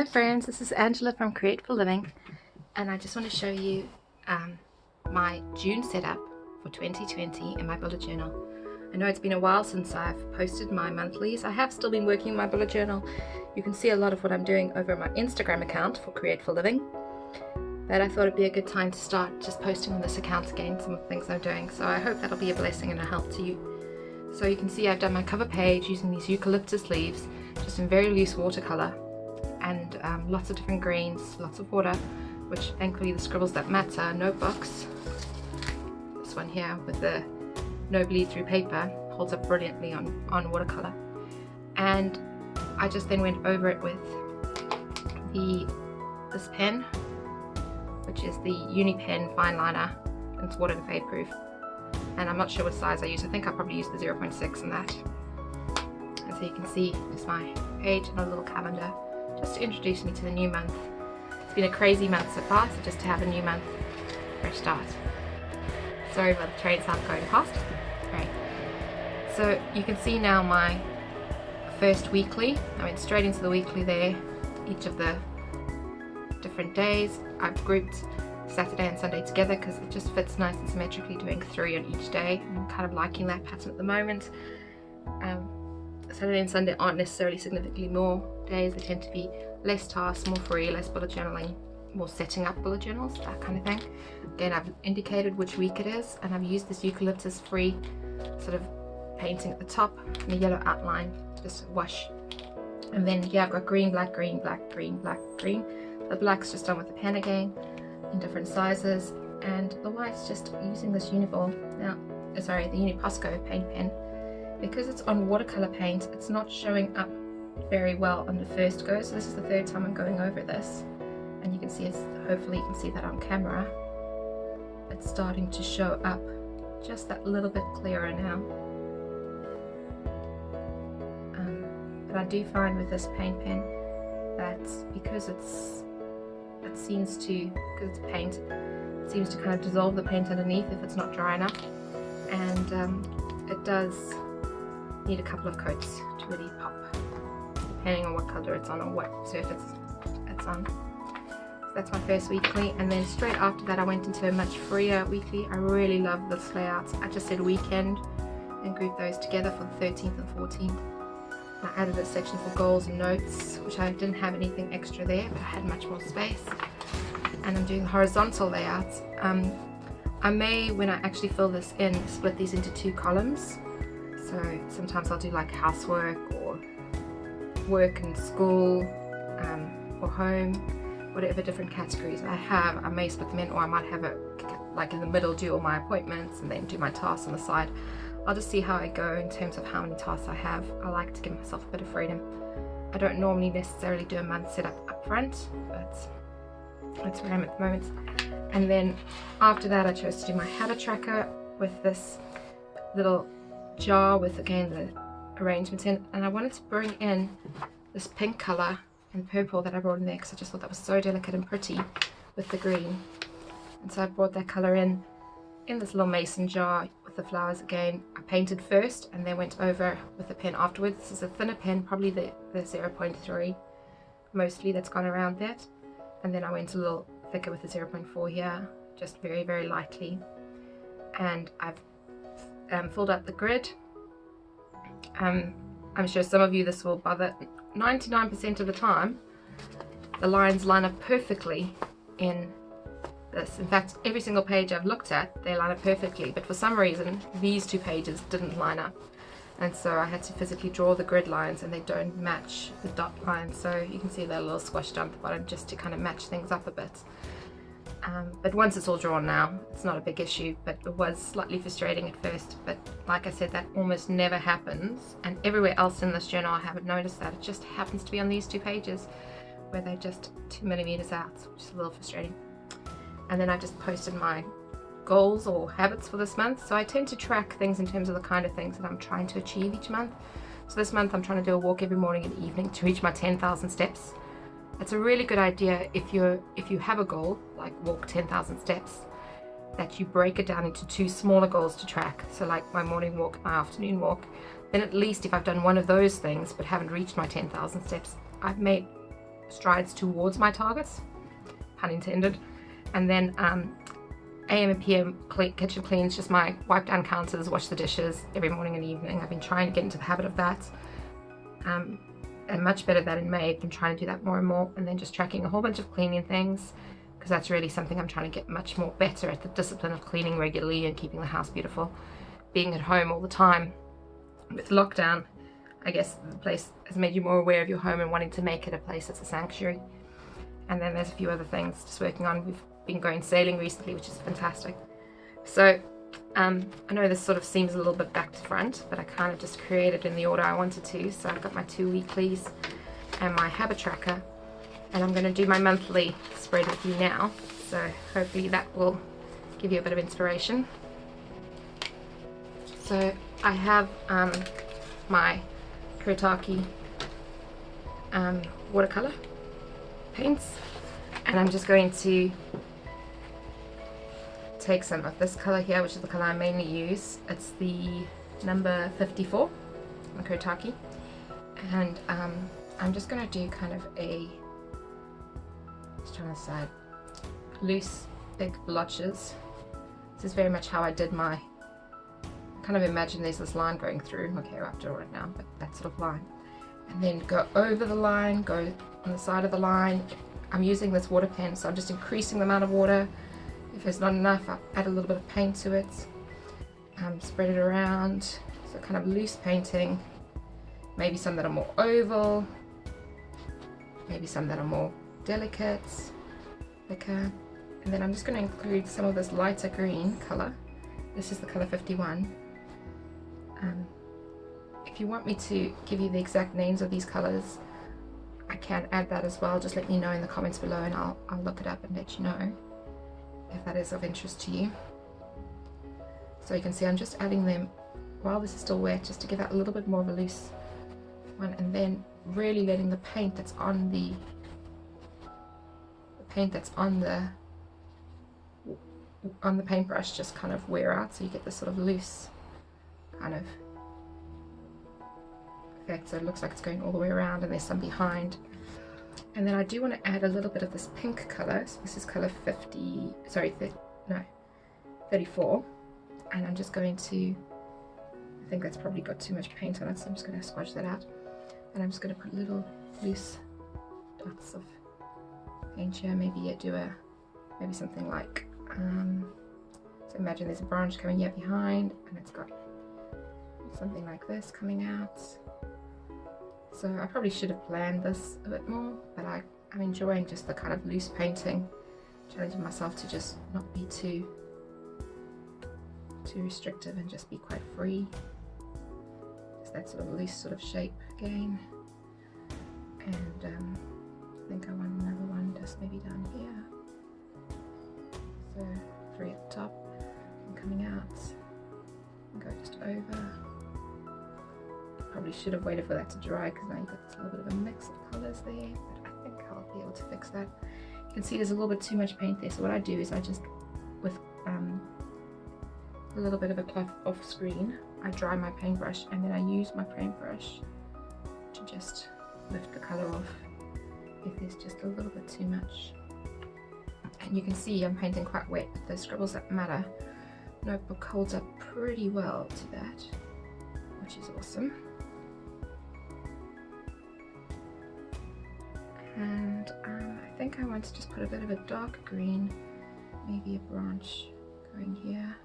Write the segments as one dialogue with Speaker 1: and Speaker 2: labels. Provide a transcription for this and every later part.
Speaker 1: Hello friends, this is Angela from CreateFullLiving, and I just want to show you my June setup for 2020 in my bullet journal. I know it's been a while since I've posted my monthlies. I have still been working in my bullet journal. You can see a lot of what I'm doing over my Instagram account for CreateFullLiving, but I thought it'd be a good time to start just posting on this account again some of the things I'm doing, so I hope that'll be a blessing and a help to you. So you can see I've done my cover page using these eucalyptus leaves, just in very loose watercolor, and lots of different greens, lots of water, which thankfully the Scribbles That Matter notebooks, this one here with the no bleed through paper, holds up brilliantly on watercolor. And I just then went over it with this pen, which is the UniPin Fineliner. It's water and fade proof, and I'm not sure what size I use. I think I probably used the 0.6 in that. And so you can see there's my page and a little calendar, just to introduce me to the new month. It's been a crazy month so far, so just to have a new month, fresh start. Sorry about the train sound going past. Right. So you can see now my first weekly. I went straight into the weekly there, each of the different days. I've grouped Saturday and Sunday together because it just fits nice and symmetrically, doing 3 on each day. I'm kind of liking that pattern at the moment. Saturday and Sunday aren't necessarily significantly more days. They tend to be less tasks, more free, less bullet journaling, more setting up bullet journals, that kind of thing. Again, I've indicated which week it is, and I've used this eucalyptus free sort of painting at the top and a yellow outline, just wash. And then yeah, I've got green, black, green, black, green, black, green. The black's just done with the pen again in different sizes, and the white's just using this the Uniposco paint pen. Because it's on watercolor paint, it's not showing up very well on the first go. So this is the third time I'm going over this, and you can see, hopefully you can see that on camera, it's starting to show up just that little bit clearer now. But I do find with this paint pen that because it's paint, it seems to kind of dissolve the paint underneath if it's not dry enough, and it does need a couple of coats to really pop, depending on what color it's on or what surface it's on. So that's my first weekly, and then straight after that I went into a much freer weekly. I really love this layout. I just said weekend and grouped those together for the 13th and 14th. I added a section for goals and notes, which I didn't have anything extra there, but I had much more space. And I'm doing horizontal layouts. I may, when I actually fill this in, split these into 2 columns. So sometimes I'll do like housework or work and school or home, whatever different categories I have. I may split them in, or I might have it like in the middle, do all my appointments and then do my tasks on the side. I'll just see how I go in terms of how many tasks I have. I like to give myself a bit of freedom. I don't normally necessarily do a month setup up front, but that's where I'm at the moment. And then after that I chose to do my habit tracker with this little jar with, again, the arrangements in, and I wanted to bring in this pink color and purple that I brought in there because I just thought that was so delicate and pretty with the green. And so I brought that color in this little mason jar with the flowers again. I painted first and then went over with the pen afterwards. This is a thinner pen, probably the 0.3 mostly that's gone around that, and then I went a little thicker with the 0.4 here, just very, very lightly. And I've filled out the grid. I'm sure some of you this will bother. 99% of the time the lines line up perfectly in this. In fact, every single page I've looked at, they line up perfectly, but for some reason these 2 pages didn't line up, and so I had to physically draw the grid lines, and they don't match the dot lines, so you can see they're a little squashed down at the bottom just to kind of match things up a bit. But once it's all drawn now, it's not a big issue, but it was slightly frustrating at first. But like I said, that almost never happens, and everywhere else in this journal I haven't noticed that. It just happens to be on these 2 pages where they're just 2 millimeters out, which is a little frustrating. And then I just posted my goals or habits for this month. So I tend to track things in terms of the kind of things that I'm trying to achieve each month. So this month I'm trying to do a walk every morning and evening to reach my 10,000 steps. It's a really good idea if you have a goal like walk 10,000 steps, that you break it down into 2 smaller goals to track. So like my morning walk, my afternoon walk. Then at least if I've done one of those things but haven't reached my 10,000 steps, I've made strides towards my targets, pun intended. And then AM and PM kitchen cleans, just my wipe down counters, wash the dishes every morning and evening. I've been trying to get into the habit of that. And much better that in May. I've been trying to do that more and more, and then just tracking a whole bunch of cleaning things, because that's really something I'm trying to get much more better at, the discipline of cleaning regularly and keeping the house beautiful. Being at home all the time with lockdown, I guess the place has made you more aware of your home and wanting to make it a place that's a sanctuary. And then there's a few other things just working on. We've been going sailing recently, which is fantastic. So I know this sort of seems a little bit back to front, but I kind of just created in the order I wanted to. So I've got my 2 weeklies and my habit tracker, and I'm going to do my monthly spread with you now. So hopefully that will give you a bit of inspiration. So I have my Kuratake watercolor paints, and I'm just going to take some of this color here, which is the color I mainly use. It's the number 54 on Kuratake, and I'm just going to do kind of a, just trying to decide, loose big blotches. This is very much how I did my, kind of imagine there's this line going through. Okay, I have to draw it now, but that sort of line, and then go over the line, go on the side of the line. I'm using this water pen, so I'm just increasing the amount of water. If there's not enough, I'll add a little bit of paint to it. Spread it around, so kind of loose painting. Maybe some that are more oval, maybe some that are more delicate, thicker. And then I'm just going to include some of this lighter green color. This is the color 51. If you want me to give you the exact names of these colors, I can add that as well. Just let me know in the comments below, and I'll look it up and let you know if that is of interest to you. So you can see I'm just adding them while this is still wet, just to give that a little bit more of a loose one, and then really letting the paint that's on the paintbrush just kind of wear out, so you get this sort of loose kind of effect. So it looks like it's going all the way around, and there's some behind. And then I do want to add a little bit of this pink color. So this is color 34, and I'm just going to, I think that's probably got too much paint on it, so I'm just going to squash that out, and I'm just going to put little loose dots of paint here. Maybe maybe something like, so imagine there's a branch coming here behind, and it's got something like this coming out. So I probably should have planned this a bit more, but I'm enjoying just the kind of loose painting, challenging myself to just not be too restrictive and just be quite free. Just that sort of loose sort of shape again. And I think I want another one just maybe down here. So 3 at the top and coming out, and go just over. Probably should have waited for that to dry, because now you've got a little bit of a mix of colours there, but I think I'll be able to fix that. You can see there's a little bit too much paint there, so what I do is I just, with a little bit of a cloth off screen, I dry my paintbrush, and then I use my paintbrush to just lift the colour off if there's just a little bit too much. And you can see I'm painting quite wet. The Scribbles That Matter notebook holds up pretty well to that, which is awesome. And I think I want to just put a bit of a dark green, maybe a branch going here.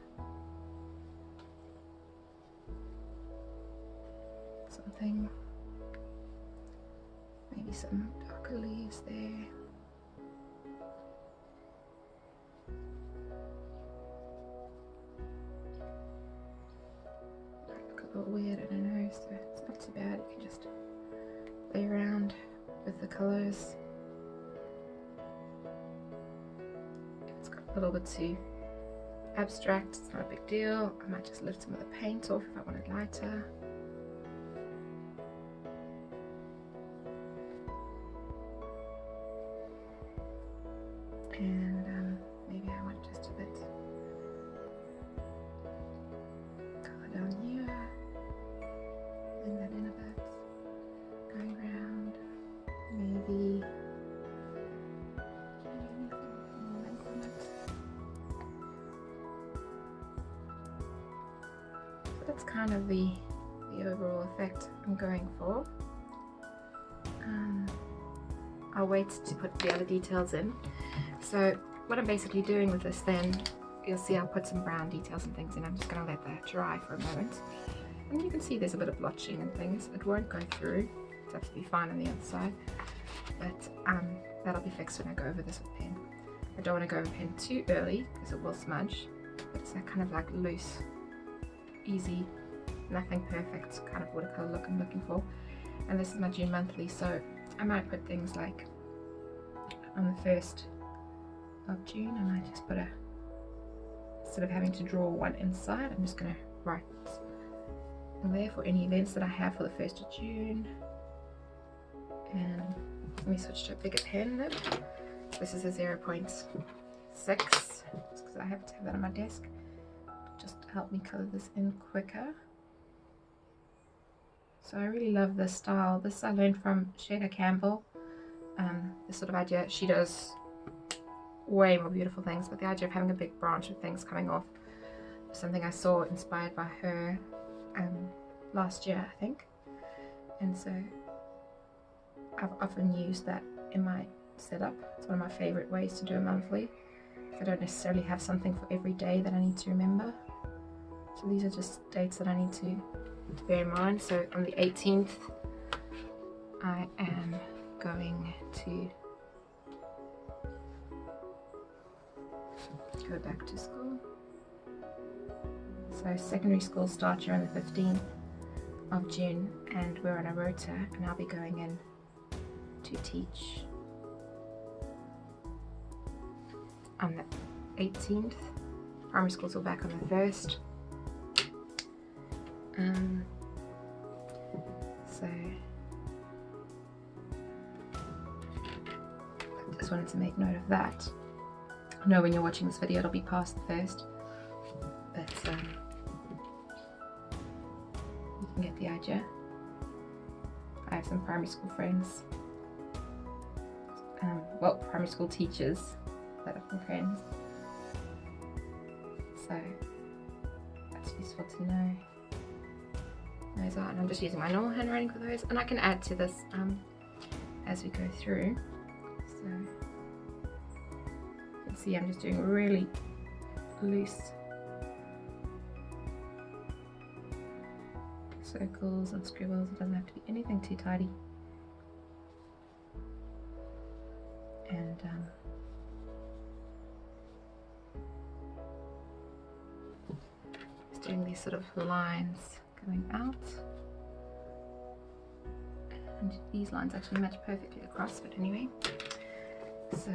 Speaker 1: Something, maybe some darker leaves there. Might look a little weird, I don't know, so it's not too bad. You can just play around with the colours. It's got a little bit too abstract, it's not a big deal. I might just lift some of the paint off if I want it lighter. And maybe I want just a bit colour down here, blend that in a bit, going around, maybe kind of the overall effect I'm going for. I'll wait to put the other details in. So what I'm basically doing with this, then you'll see I'll put some brown details and things in. I'm just going to let that dry for a moment, and you can see there's a bit of blotching and things. It won't go through, it's absolutely fine on the other side, but that'll be fixed when I go over this with pen. I don't want to go over pen too early because it will smudge, but it's that kind of like loose, easy, nothing perfect kind of watercolor look I'm looking for. And this is my June monthly, so I might put things like on the 1st of June, I might just put a, instead of having to draw one inside, I'm just going to write in there for any events that I have for the 1st of June. And let me switch to a bigger pen nib. This is a 0.6 because I have to have that on my desk just to help me color this in quicker. So I really love this style. This I learned from Shaker Campbell. This sort of idea, she does way more beautiful things, but the idea of having a big branch of things coming off was something I saw inspired by her last year, I think. And so I've often used that in my setup. It's one of my favorite ways to do a monthly. I don't necessarily have something for every day that I need to remember. So these are just dates that I need to bear in mind. So on the 18th, I am going to go back to school. So secondary school starts here on the 15th of June, and we're on a rota, and I'll be going in to teach on the 18th. Primary schools are back on the 1st. So I just wanted to make note of that. I know when you're watching this video it'll be past the 1st, but you can get the idea. I have some primary school friends, well, primary school teachers that are from friends, so that's useful to know. Those are, and I'm just using my normal handwriting for those, and I can add to this as we go through. So you can see I'm just doing really loose circles and scribbles. It doesn't have to be anything too tidy. And just doing these sort of lines going out, and these lines actually match perfectly across, but anyway. So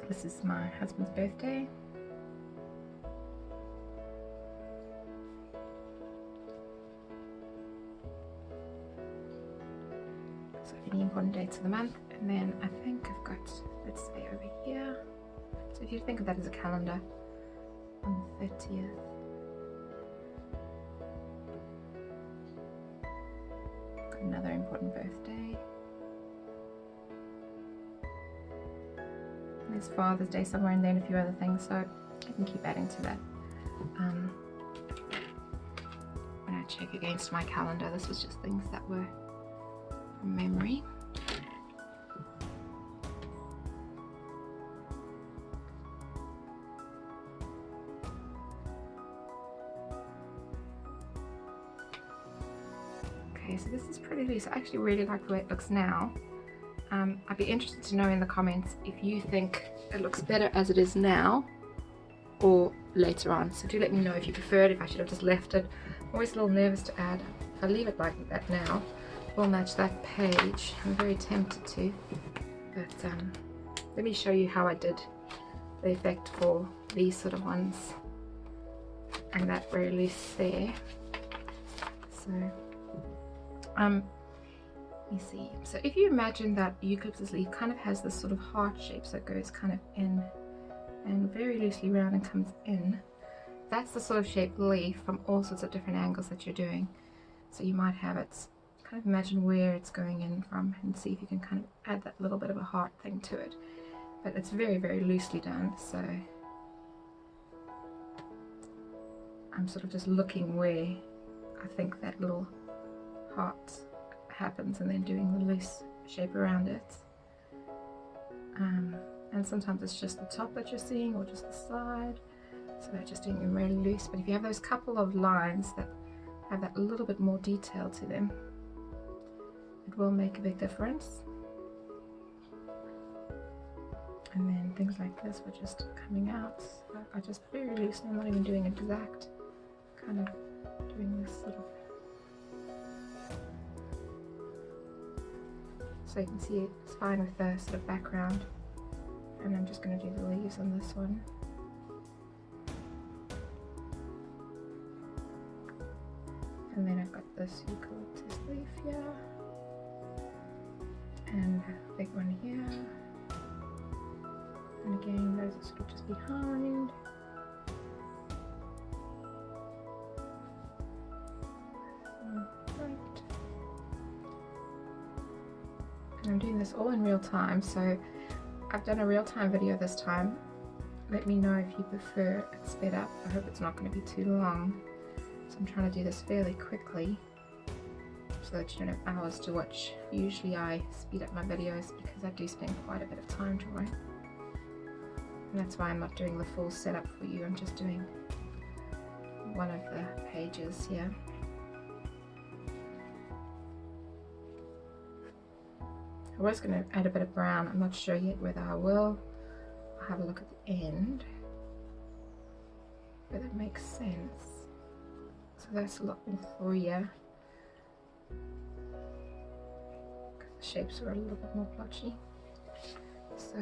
Speaker 1: this is my husband's birthday. So any important dates of the month, and then I think I've got, let's say over here, so if you think of that as a calendar, on the 30th, got another important birthday. And there's Father's Day somewhere in there and a few other things, so I can keep adding to that. When I check against my calendar, this was just things that were from memory. So this is pretty loose. I actually really like the way it looks now. I'd be interested to know in the comments if you think it looks better as it is now or later on. So do let me know if you prefer it, if I should have just left it. I'm always a little nervous to add. If I leave it like that now, it will match that page. I'm very tempted to, but let me show you how I did the effect for these sort of ones and that very loose there. So let me see. So if you imagine that eucalyptus leaf kind of has this sort of heart shape, so it goes kind of in and very loosely round and comes in. That's the sort of shaped leaf from all sorts of different angles that you're doing. So you might have it, kind of imagine where it's going in from and see if you can kind of add that little bit of a heart thing to it. But it's very, very loosely done, so I'm sort of just looking where I think that little heart happens and then doing the loose shape around it. And sometimes it's just the top that you're seeing or just the side, so they're just doing them really loose. But if you have those couple of lines that have that little bit more detail to them, it will make a big difference. And then things like this were just coming out, so I just very loosely, I'm not even doing exact, kind of doing this sort of, so you can see it's fine with the sort of background. And I'm just going to do the leaves on this one. And then I've got this eucalyptus leaf here, and a big one here, and again those are sort of just behind. Right. And I'm doing this all in real time, so I've done a real-time video this time. Let me know if you prefer it sped up. I hope it's not going to be too long. So I'm trying to do this fairly quickly so that you don't have hours to watch. Usually I speed up my videos because I do spend quite a bit of time drawing. And that's why I'm not doing the full setup for you. I'm just doing one of the pages here. I was going to add a bit of brown. I'm not sure yet whether I will. I'll have a look at the end, whether it makes sense. So that's a lot more througher, because the shapes are a little bit more blotchy. So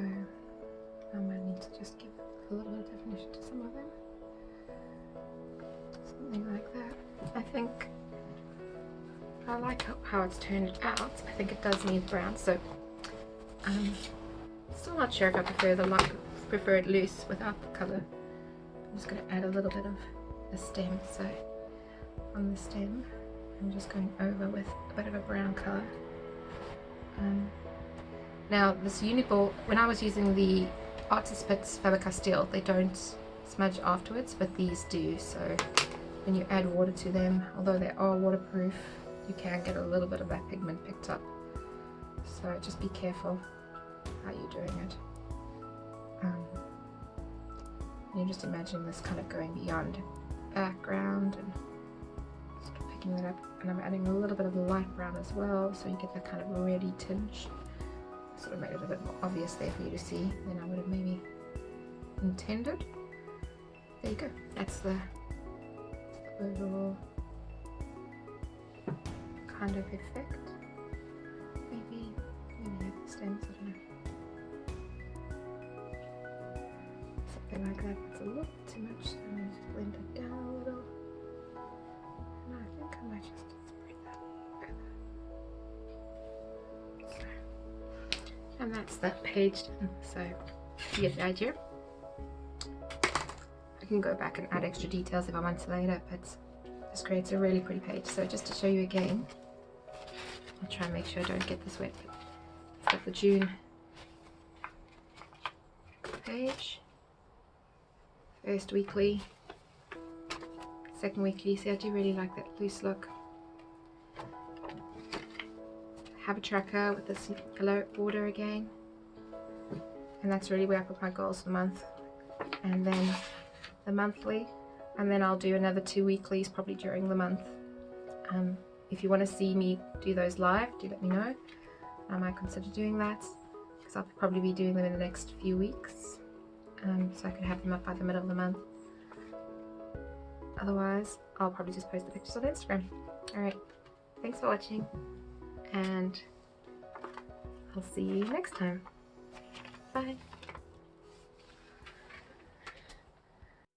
Speaker 1: I might need to just give a little bit of definition to some of them. Something like that. I think I like how it's turned out. I think it does need brown, so still not sure if I prefer it loose without the colour. I'm just going to add a little bit of the stem. So on the stem, I'm just going over with a bit of a brown colour. Now this Uniball, when I was using the Artist Pits Faber-Castell, they don't smudge afterwards, but these do. So when you add water to them, although they are waterproof, you can get a little bit of that pigment picked up. So just be careful how you're doing it. You're just imagining this kind of going beyond background and sort of picking that up. And I'm adding a little bit of light brown as well, so you get that kind of reddy tinge. Sort of made it a bit more obvious there for you to see than I would have maybe intended. There you go. That's the overall kind of effect. Maybe the stems, I don't know. Something like that. It's a little too much, so I'm going to blend it down a little. And I think I might just spread that over. So, and that's that page done. So you get the idea. I can go back and add extra details if I want to later, but this creates a really pretty page. So just to show you again, I'll try and make sure I don't get this wet, but it's got the June page, first weekly, second weekly. See, I do really like that loose look. Have a tracker with this yellow border again, and that's really where I put my goals for the month, and then the monthly, and then I'll do another 2 weeklies probably during the month. If you want to see me do those live, do let me know. I might consider doing that, because I'll probably be doing them in the next few weeks, so I can have them up by the middle of the month. Otherwise, I'll probably just post the pictures on Instagram. Alright, thanks for watching, and I'll see you next time. Bye!